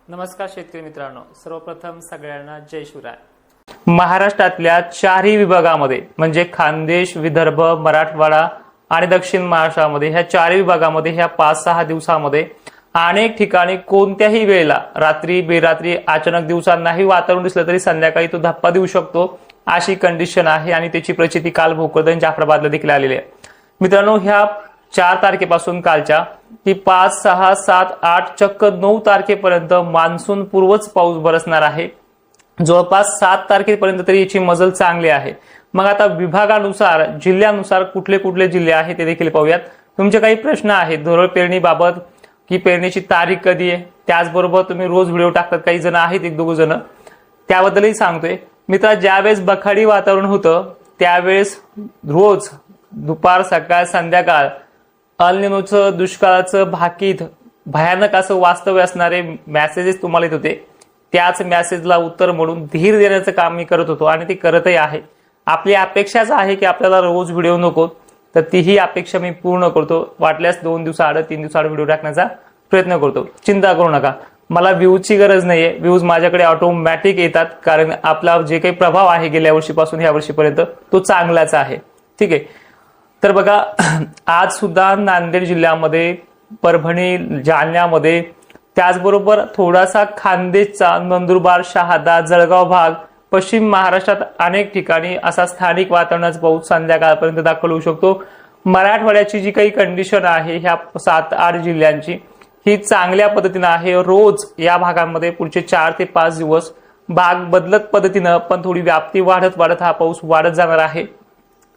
नमस्कार शेतकरी मित्रांनो, सर्वप्रथम सगळ्यांना जय शिवराय। महाराष्ट्रातल्या चारही विभागामध्ये म्हणजे खानदेश, विदर्भ, मराठवाडा आणि दक्षिण महाराष्ट्रामध्ये ह्या चारही विभागामध्ये ह्या 5-6 दिवसामध्ये अनेक ठिकाणी कोणत्याही वेळेला रात्री बेरात्री अचानक दिवसांनाही वातावरण दिसलं तरी संध्याकाळी तो धप्पा देऊ शकतो अशी कंडिशन आहे आणि त्याची प्रचिती काल भोकरदन जाफराबादला देखील आलेली आहे। मित्रांनो, ह्या 4 तारखेपासून कालच्या की 5, 6, 7, 8 चक्क 9 तारखेपर्यंत मान्सून पूर्वच पाऊस बरसणार आहे। जवळपास 7 तारखेपर्यंत तरी याची मजल चांगली आहे। मग आता विभागानुसार जिल्ह्यानुसार कुठले कुठले जिल्हे आहेत ते देखील पाहूयात। तुमचे काही प्रश्न आहेत धोरण पेरणीबाबत की पेरणीची तारीख कधी आहे, त्याचबरोबर तुम्ही रोज व्हिडिओ टाकतात, काही जण आहेत 1-2 जण, त्याबद्दलही सांगतोय। मित्रा, ज्यावेळेस बखाडी वातावरण होतं त्यावेळेस रोज दुपार सकाळ संध्याकाळ अल निनोचं दुष्काळाचं भाकीत भयानक असं वास्तव्य असणारे मेसेजेस तुम्हाला येत होते। त्याच मेसेजला उत्तर म्हणून धीर देण्याचं काम मी करत होतो आणि ते करतही आहे। आपली अपेक्षाच आहे की आपल्याला रोज व्हिडिओ नको, तर तीही अपेक्षा मी पूर्ण करतो। वाटल्यास 2 दिवसाआड 3 दिवसाआड व्हिडिओ टाकण्याचा प्रयत्न करतो। चिंता करू नका, मला व्ह्यूजची गरज नाहीये, व्ह्यूज माझ्याकडे ऑटोमॅटिक येतात, कारण आपला जे काही प्रभाव आहे गेल्या वर्षीपासून ह्या वर्षीपर्यंत तो चांगलाच आहे। ठीक आहे, तर बघा, आज सुद्धा नांदेड जिल्ह्यामध्ये, परभणी, जालन्यामध्ये, त्याचबरोबर थोडासा खानदेशचा नंदुरबार, शहादा, जळगाव भाग, पश्चिम महाराष्ट्रात अनेक ठिकाणी असा स्थानिक वातावरणाचा पाऊस संध्याकाळपर्यंत दाखल होऊ शकतो। मराठवाड्याची जी काही कंडिशन आहे ह्या 7-8 जिल्ह्यांची ही चांगल्या पद्धतीने आहे। रोज या भागांमध्ये पुढचे 4 ते 5 दिवस भाग बदलत पद्धतीनं पण थोडी व्याप्ती वाढत वाढत हा पाऊस वाढत जाणार आहे।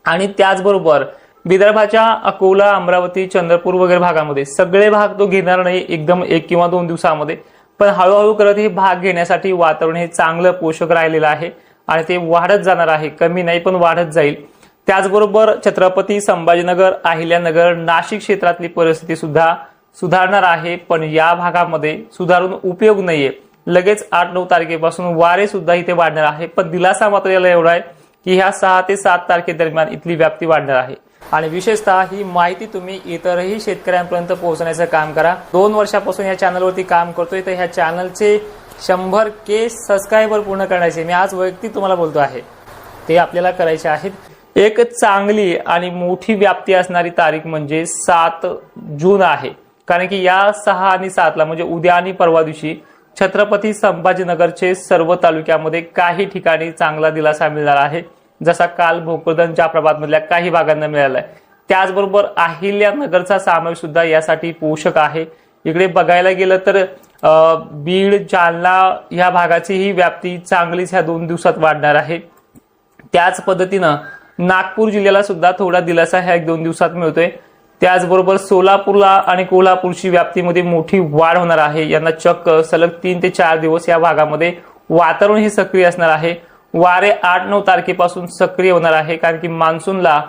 आणि त्याचबरोबर विदर्भाच्या अकोला, अमरावती, चंद्रपूर वगैरे भागामध्ये सगळे भाग तो घेणार नाही एकदम 1 किंवा 2 दिवसामध्ये, पण हळूहळू करत हे भाग घेण्यासाठी वातावरण हे चांगलं पोषक राहिलेलं आहे आणि ते वाढत जाणार आहे, कमी नाही पण वाढत जाईल। त्याचबरोबर छत्रपती संभाजीनगर, अहिल्यानगर, नाशिक क्षेत्रातली परिस्थिती सुद्धा सुधारणार आहे, पण या भागामध्ये सुधारून उपयोग नाहीये। लगेच 8-9 तारखेपासून वारे सुद्धा इथे वाढणार आहे, पण दिलासा मात्र याला एवढा आहे की ह्या 6 ते 7 तारखेदरम्यान इथली व्याप्ती वाढणार आहे। आणि विशेषतः ही माहिती तुम्ही इतरही शेतकऱ्यांपर्यंत पोहोचण्याचं काम करा। 2 वर्षापासून या चॅनलवरती काम करतोय, तर ह्या चॅनलचे 100K सबस्क्रायबर पूर्ण करण्याचे मी आज वैयक्तिक तुम्हाला बोलतो आहे, ते आपल्याला करायचे आहेत। एक चांगली आणि मोठी व्याप्ती असणारी तारीख म्हणजे 7 जून आहे, कारण की या 6 आणि 7ला म्हणजे उद्या आणि परवा दिवशी छत्रपती संभाजीनगरचे सर्व तालुक्यामध्ये काही ठिकाणी चांगला दिलासा मिळणार आहे, जसा काल भोकरदन जाफराबाद मधल्या काही भागांना मिळालाय। त्याचबरोबर अहिल्यानगरचा समावेश सुद्धा यासाठी पोषक आहे। इकडे बघायला गेलं तर बीड, जालना या भागाची ही व्याप्ती चांगलीच ह्या 2 दिवसात वाढणार आहे। त्याच पद्धतीनं नागपूर जिल्ह्याला सुद्धा थोडा दिलासा ह्या 1-2 दिवसात मिळतोय। त्याचबरोबर सोलापूरला आणि कोल्हापूरची व्याप्तीमध्ये मोठी वाढ होणार आहे। यांना चक्क सलग 3 ते 4 दिवस या भागामध्ये वातावरण हे सक्रिय असणार आहे। वारे 8-9 तारखेपासून सक्रिय होणार आहे, कारण की मान्सूनला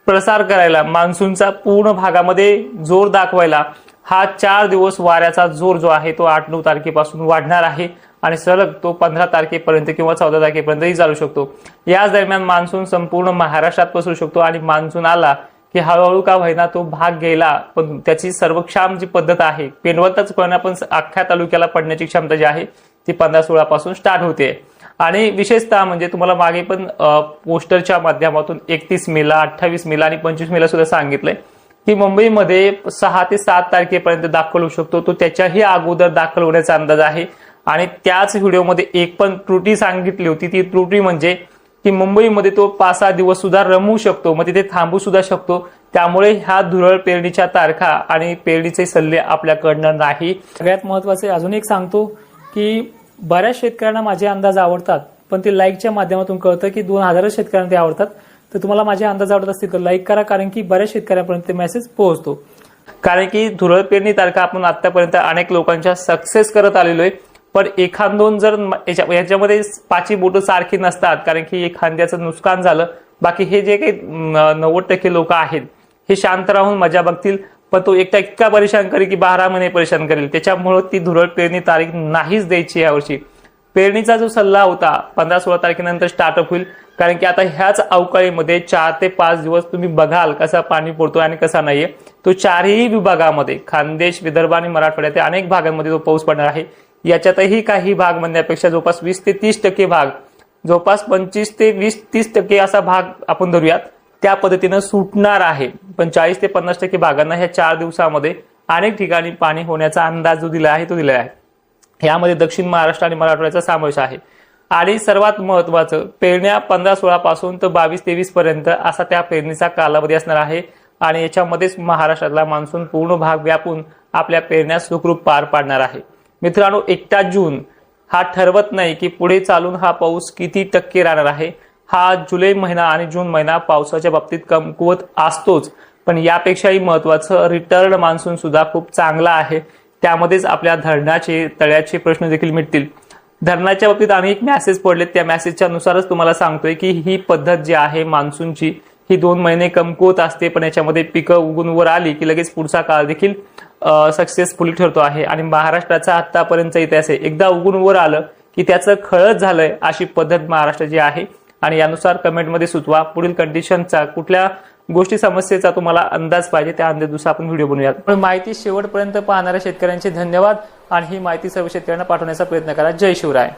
प्रसार करायला, मान्सूनचा पूर्ण भागामध्ये जोर दाखवायला हा 4 दिवस वाऱ्याचा जोर जो आहे तो 8-9 तारखेपासून वाढणार आहे आणि सलग तो 15 तारखेपर्यंत किंवा 14 तारखेपर्यंतही चालू शकतो। याच दरम्यान मान्सून संपूर्ण महाराष्ट्रात पसरू शकतो आणि मान्सून आला की हळूहळू का होईना तो भाग घ्यायला, पण त्याची सर्वक्षम जी पद्धत आहे, पेनवतच पडणार पण अख्ख्या तालुक्याला पडण्याची क्षमता जी आहे ती 15-16 पासून स्टार्ट होते। आणि विशेषतः म्हणजे तुम्हाला मागे पण पोस्टरच्या माध्यमातून 31 मेला, 28 मेला आणि 25 मेला सुद्धा सांगितलंय की मुंबईमध्ये 6 ते 7 तारखेपर्यंत दाखल होऊ शकतो, तो त्याच्याही अगोदर दाखल होण्याचा अंदाज आहे। आणि त्याच व्हिडिओमध्ये एक पण त्रुटी सांगितली होती, ती त्रुटी म्हणजे की मुंबईमध्ये तो 5-6 दिवस सुद्धा रमू शकतो, मग तिथे थांबू सुद्धा शकतो। त्यामुळे ह्या धुरळ पेरणीच्या तारखा आणि पेरणीचे सल्ले आपल्याकडनं नाही। सगळ्यात महत्वाचे अजून एक सांगतो की बऱ्याच शेतकऱ्यांना माझे अंदाज आवडतात, पण ते लाईकच्या माध्यमातून कळतं की 2000 शेतकऱ्यांना ते आवडतात। तर तुम्हाला माझे अंदाज आवडत असतील तर लाईक करा, कारण की बऱ्याच शेतकऱ्यांपर्यंत मेसेज पोहोचतो। कारण की धुरळ पेरणी तारखा आपण आतापर्यंत अनेक लोकांच्या सक्सेस करत आलेलो आहे, पण 1-2 जर याच्यामध्ये 5 बोट सारखी नसतात, कारण की एखाद्याचं नुकसान झालं, बाकी हे जे काही 90% लोक आहेत हे शांत राहून मजा बघतील, पण तो एकटा इतका परेशान करेल की 12 महिने परेशान करेल। त्याच्यामुळे ती धुरळ पेरणी तारीख नाहीच द्यायची यावर्षी। पेरणीचा जो सल्ला होता 15-16 तारखेनंतर स्टार्टअप होईल, कारण की आता ह्याच अवकाळीमध्ये 4 ते 5 दिवस तुम्ही बघाल कसा पाणी पडतो आणि कसा नाहीये। तो 4ही विभागामध्ये खानदेश, विदर्भ आणि मराठवाड्यातील अनेक भागांमध्ये तो पाऊस पडणार आहे। याच्यातही काही भाग म्हणण्यापेक्षा जवळपास 20 ते 30% भाग, जवळपास 25 ते 20-30% असा भाग आपण धरूयात, त्या पद्धतीनं सुटणार आहे. पण 40 ते 50% भागांना ह्या 4 दिवसामध्ये अनेक ठिकाणी पाणी होण्याचा अंदाज जो दिला आहे तो दिलेला आहे. यामध्ये दक्षिण महाराष्ट्र आणि मराठवाड्याचा समावेश आहे. आणि सर्वात महत्वाचं, पेरण्या 15-16 पासून तर 22-23 पर्यंत असा त्या पेरणीचा कालावधी असणार आहे. आणि याच्यामध्येच महाराष्ट्रातला मान्सून पूर्ण भाग व्यापून आपल्या पेरण्या सुखरूप पार पाडणार आहे. मित्रांनो, 1 जून हा ठरवत नाही की पुढे चालून हा पाऊस किती टक्के राहणार आहे. हा जुलै महिना आणि जून महिना पावसाच्या बाबतीत कमकुवत असतोच, पण यापेक्षाही महत्वाचं रिटर्न मान्सून सुद्धा खूप चांगला आहे. त्यामध्येच आपल्या धरणाचे तळ्याचे प्रश्न देखील मिटतील. धरणाच्या बाबतीत अनेक मॅसेज पडलेत, त्या मॅसेजच्या नुसारच तुम्हाला सांगतोय की ही पद्धत जी आहे मान्सूनची ही 2 महिने कमकुवत असते, पण याच्यामध्ये पिकं उगून वर आली की लगेच पुढचा काळ देखील सक्सेसफुली ठरतो आहे. आणि महाराष्ट्राचा आतापर्यंतचा इतिहास आहे, एकदा उगून वर आलं की त्याचं खळच झालंय अशी पद्धत महाराष्ट्राची आहे. आणि यानुसार कमेंटमध्ये सुचवा पुढील कंडिशनचा, कुठल्या गोष्टी समस्येचा तुम्हाला अंदाज पाहिजे, त्या अंदाजानुसार आपण व्हिडिओ बनवूयात. पण माहिती शेवटपर्यंत पाहणाऱ्या शेतकऱ्यांचे धन्यवाद आणि ही माहिती सर्व शेतकऱ्यांना पाठवण्याचा प्रयत्न करा. जय शिवराय.